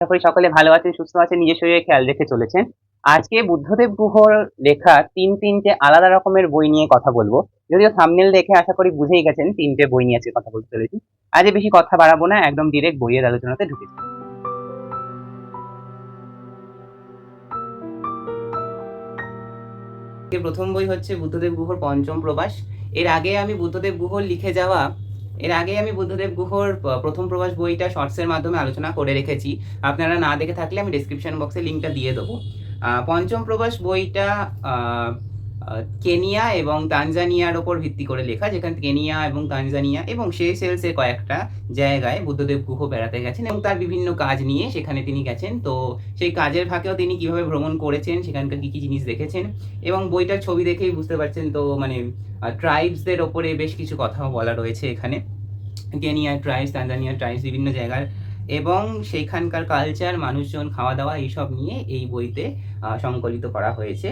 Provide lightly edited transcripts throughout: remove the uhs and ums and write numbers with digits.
আশা করি সকলে ভালো আছেন, সুস্থ আছেন, নিজের শরীরে খেয়াল রেখে চলেছেন। আজকে বুদ্ধদেব গুহর লেখা তিনটে আলাদা রকমের বই নিয়ে কথা বলবো। যদিও থাম্বনেল দেখে আশা করি বুঝেই গেছেন তিনটে বই নিয়ে আজকে কথা বলতে চলেছি। আজ বেশি কথা বাড়াবো না, একদম ডিরেক্ট বইয়ের আলোচনাতে ঢুকে যাই। প্রথম বই হচ্ছে বুদ্ধদেব গুহর পঞ্চম প্রবাস। এর আগে আমি বুদ্ধদেব গুহর লিখে যাওয়া এর আগে আমি বুদ্ধদেব গুহর প্রথম প্রবাস বইটা শর্টসের মাধ্যমে আলোচনা করে রেখেছি। আপনারা না দেখে থাকলে আমি ডেসক্রিপশন বক্সে লিঙ্কটা দিয়ে দেবো। পঞ্চম প্রবাস বইটা কেনিয়া এবং তানজানিয়ার ওপর ভিত্তি করে লেখা, যেখানে কেনিয়া এবং তানজানিয়া এবং সেশেলসের কয়েকটা জায়গায় বুদ্ধদেব গুহ বেড়াতে গেছেন এবং তার বিভিন্ন কাজ নিয়ে সেখানে তিনি গেছেন। তো সেই কাজের ফাঁকেও তিনি কিভাবে ভ্রমণ করেছেন, সেখানকার কি কি জিনিস দেখেছেন, এবং বইটার ছবি দেখেই বুঝতে পারছেন। তো মানে ট্রাইবসদের ওপরে বেশ কিছু কথাও বলা রয়েছে এখানে, কেনিয়ার ট্রাইবস, তানজানিয়ার ট্রাইবস, বিভিন্ন জায়গার, এবং সেইখানকার কালচার, মানুষজন, খাওয়া দাওয়া, এইসব নিয়ে এই বইতে সংকলিত করা হয়েছে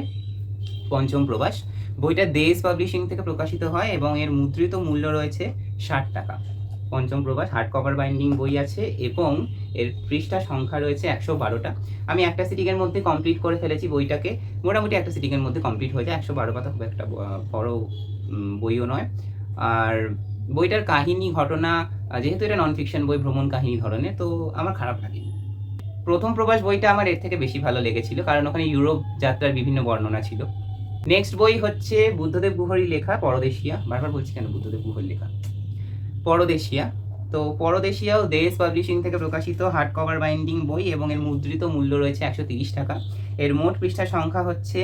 পঞ্চম প্রবাস। বইটা দেশ পাবলিশিং থেকে প্রকাশিত হয় এবং এর মুদ্রিত মূল্য রয়েছে 60 টাকা। পঞ্চম প্রবাস হার্ড কভার বাইন্ডিং বই আছে এবং এর পৃষ্ঠা সংখ্যা রয়েছে 112টা। আমি একটা সিটিংয়ের মধ্যে কমপ্লিট করে ফেলেছি বইটাকে, মোটামুটি একটা সিটিংয়ের মধ্যে কমপ্লিট হয়ে যায়। 112 পাতা খুব একটা বড় বইও নয়। আর বইটার কাহিনী, ঘটনা, যেহেতু এটা নন ফিকশন বই, ভ্রমণ কাহিনী ধরনের, তো আমার খারাপ লাগেনি। প্রথম প্রবাস বইটা আমার এর থেকে বেশি ভালো লেগেছিল, কারণ ওখানে ইউরোপ যাত্রার বিভিন্ন বর্ণনা ছিল। নেক্সট বই হচ্ছে বুদ্ধদেব গুহরই লেখা পরদেশিয়া। বারবার বলছি কেন বুদ্ধদেব গুহর লেখা, পরদেশিয়া। তো পরদেশিয়াও দেশ পাবলিশিং থেকে প্রকাশিত হার্ড কভার বাইন্ডিং বই এবং এর মুদ্রিত মূল্য রয়েছে 130 টাকা। এর মোট পৃষ্ঠা সংখ্যা হচ্ছে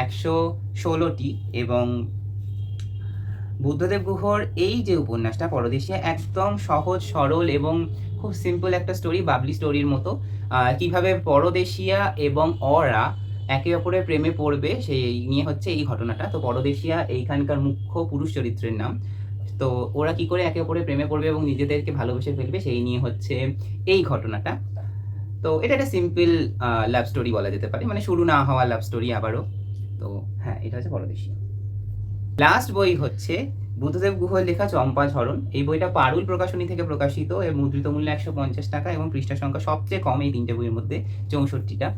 116টি। এবং বুদ্ধদেব গুহর এই যে উপন্যাসটা পরদেশিয়া, একদম সহজ সরল এবং খুব সিম্পল একটা স্টোরি, বাবলি স্টোরির মতো। কিভাবে পরদেশিয়া এবং অরা একে অপরের প্রেমে পড়বে সেই নিয়ে হচ্ছে এই ঘটনাটা। তো পরদেশিয়া এইখানকার মুখ্য পুরুষ চরিত্রের নাম। তো ওরা কি করে একে অপরের প্রেমে পড়বে এবং নিজেদেরকে ভালোবেসে ফেলবে সেই নিয়ে হচ্ছে এই ঘটনাটা। তো এটা একটা সিম্পল লাভ স্টোরি বলা যেতে পারে, মানে শুরু না হওয়া লাভ স্টোরি আবারও। তো হ্যাঁ, এটা হচ্ছে পরদেশিয়া। লাস্ট বই হচ্ছে বুদ্ধদেব গুহর লেখা চম্পাঝরণ। এই বইটা পারুল প্রকাশনী থেকে প্রকাশিত। এর মুদ্রিত মূল্য 150 টাকা এবং পৃষ্ঠা সংখ্যা সবচেয়ে কম এই তিনটে বইয়ের মধ্যে, 64টা।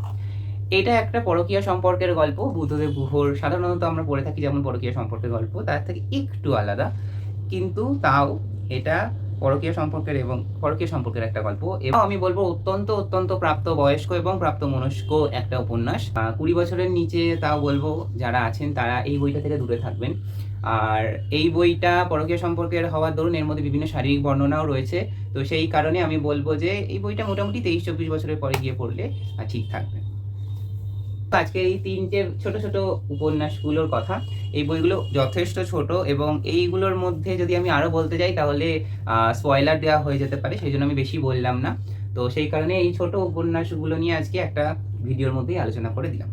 এটা একটা পরকীয়া সম্পর্কের গল্প। বুদ্ধদেব গুহর সাধারণত আমরা পড়ে থাকি যেমন পরকীয়া সম্পর্কের গল্প, তার থেকে একটু আলাদা, কিন্তু তাও এটা পরকীয়া সম্পর্কের একটা গল্প। এবং আমি বলবো অত্যন্ত অত্যন্ত প্রাপ্ত বয়স্ক এবং প্রাপ্ত মনস্ক একটা উপন্যাস। 20 বছরের নিচে তাও বলবো যারা আছেন তারা এই বইটা থেকে দূরে থাকবেন। আর এই বইটা পরকীয়া সম্পর্কের হওয়ার দরুন এর মধ্যে বিভিন্ন শারীরিক বর্ণনাও রয়েছে। তো সেই কারণে আমি বলবো যে এই বইটা মোটামুটি 23-24 বছরের পরে গিয়ে পড়লে ঠিক থাকবে। আজকের এই তিনটে ছোট ছোট উপন্যাসগুলোর কথা। এই বইগুলো যথেষ্ট ছোট এবং এইগুলোর মধ্যে যদি আমি আরো বলতে যাই তাহলে স্পয়লার দেওয়া হয়ে যেতে পারে, সেই জন্য আমি বেশি বললাম না। তো সেই কারণে এই ছোট উপন্যাসগুলো নিয়ে আজকে একটা ভিডিওর মধ্যেই আলোচনা করে দিলাম।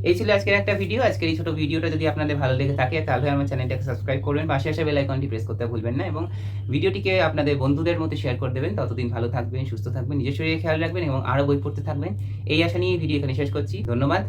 এই ছিল আজকের একটা ভিডিও। আজকের এই ছোট ভিডিওটা যদি আপনাদের ভালো লেগে থাকে তাহলে আমার চ্যানেলটাকে সাবস্ক্রাইব করবেন, পাশে আসা বেল আইকনটি প্রেস করতে ভুলবেন না, এবং ভিডিওটিকে আপনাদের বন্ধুদের মধ্যে শেয়ার করে দেবেন। ততদিন ভালো থাকবেন, সুস্থ থাকবেন, নিজের শরীরে খেয়াল রাখবেন এবং আরও বই পড়তে থাকবেন। এই আশা নিয়ে ভিডিও এখানে শেষ করছি। ধন্যবাদ।